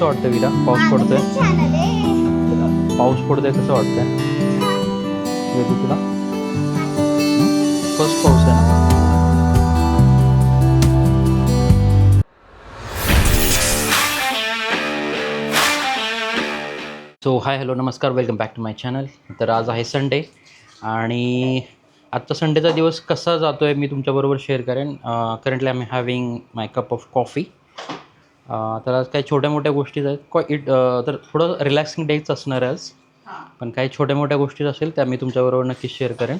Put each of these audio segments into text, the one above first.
कसं वाटतं विरा? पाऊस पडतोय, पाऊस पडतोय, कसं वाटतंय वेदू तुला? फर्स्ट पाऊस आहे ना? सो हाय हॅलो नमस्कार, welcome back to my channel. तर आज आहे संडे आणि आजचा संडेचा दिवस कसा जातो आहे मी तुमच्याबरोबर शेअर करेन. Currently I am having my cup of coffee. तर आज काही छोट्या मोठ्या गोष्टी आहेत तर थोडं रिलॅक्सिंग डेच असणार आहे आज, पण काही छोट्या मोठ्या गोष्टी असेल त्या मी तुमच्याबरोबर नक्कीच शेअर करेन.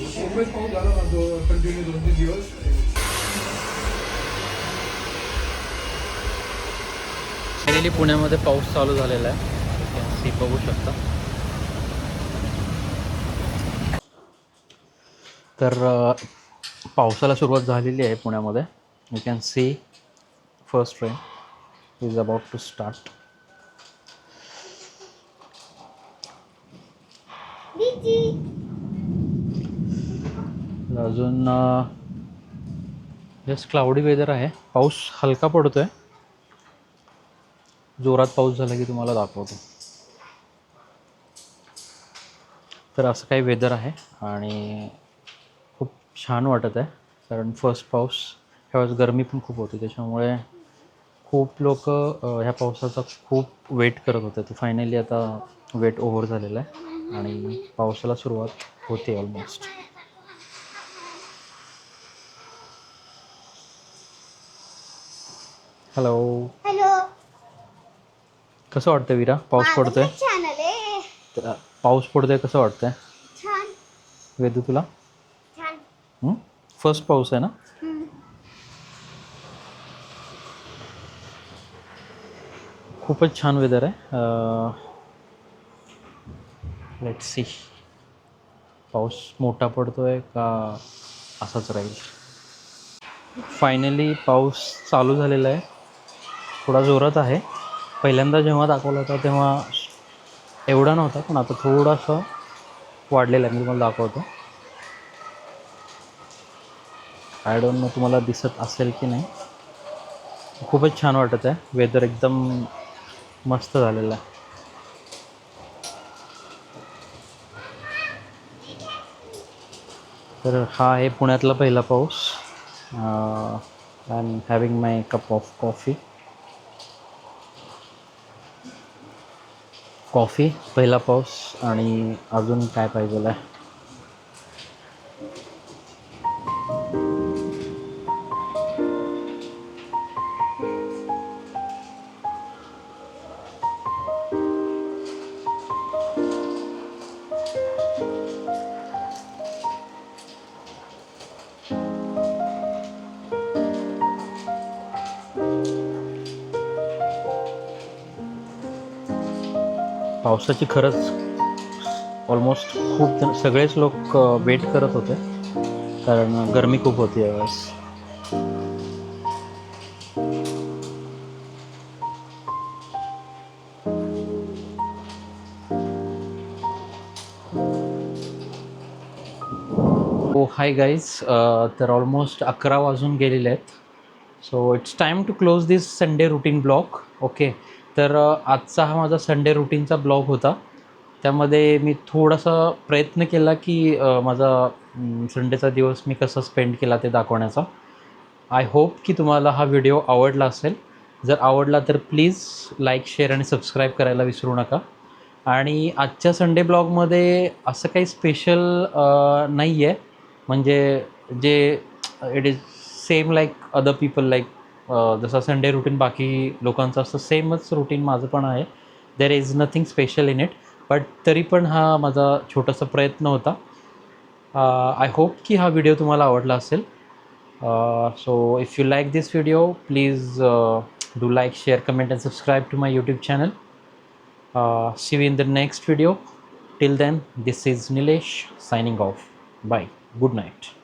मुंबईत पाऊस झाला ना कंटिन्यू 2-3 दिवस. फायनली पुण्यामध्ये पाऊस चालू झालेला आहे, ते बघू शकता. तर पावसाला सुरुवात झालेली आहे पुण्यामध्ये. You can see first rain is about to start. अजून जस्ट क्लाउडी वेदर आहे. पाऊस हलका पडतो आहे. जोरात पाऊस झाला की तुम्हाला दाखवतो. तर असं काही वेदर आहे आणि खूप छान वाटत आहे, कारण फर्स्ट पाऊस ह्यावेळेस गरमी पण खूप होती, त्याच्यामुळे खूप लोक ह्या पावसाचा खूप वेट करत होते. तर फायनली आता वेट ओव्हर झालेलं आहे आणि पावसाला सुरुवात होते ऑलमोस्ट. हॅलो. हॅलो. कसं वाटतं विरा, पाऊस पडतोय? छान आले. पाऊस पडतोय, कसं वाटतंय छान. वेदू तुला? छान. फर्स्ट पाऊस आहे ना? खूपच छान वेदर आहे. लेट्स सी पाऊस मोठा पडतोय का असाच राहील. फायनली पाऊस चालू झालेला आहे, थोडा जोरात आहे. पहिल्यांदा जेव्हा दाखवला होता तेव्हा एवढा नव्हता, पण आता थोडासा वाढलेला आहे. मी तुम्हाला दाखवतो. आय डोंट नो तुम्हाला दिसत असेल की नाही. खूपच छान वाटत आहे, वेदर एकदम मस्त झालेलं आहे. तर हा आहे पुण्यातला पहिला पाऊस. I am having my cup of coffee. पहिला पाऊस आणि अजून काय पाहिजेलं आहे. पावसाची खरंच ऑलमोस्ट खूप सगळेच लोक वेट करत होते, कारण गरमी खूप होती यावेळेस. हो हाय गाईज. तर ऑलमोस्ट 11 वाजून गेलेले आहेत. So it's time to close this Sunday routine blog. Okay. तर आजचा हा माझा संडे रुटीनचा ब्लॉग होता. त्यामध्ये मी थोडासा प्रयत्न केला की माझा संडेचा दिवस मी कसा स्पेंड केला ते दाखवण्याचा. आय होप की तुम्हाला हा व्हिडिओ आवडला असेल. जर आवडला तर प्लीज लाईक, शेअर आणि सबस्क्राईब करायला विसरू नका. आणि आजच्या संडे ब्लॉगमध्ये असं काही स्पेशल नाही आहे. म्हणजे जे it is same like other people, like जसं संडे रुटीन बाकी लोकांचं असतं, सेमच रुटीन माझं पण आहे. There is nothing special in it. But तरी पण हा माझा छोटासा प्रयत्न होता. आय होप की हा व्हिडिओ तुम्हाला आवडला असेल. So if you like this video, please do like, share, comment and subscribe to my YouTube channel. See you in the next video. Till then, this is Nilesh signing off. Bye. Good night.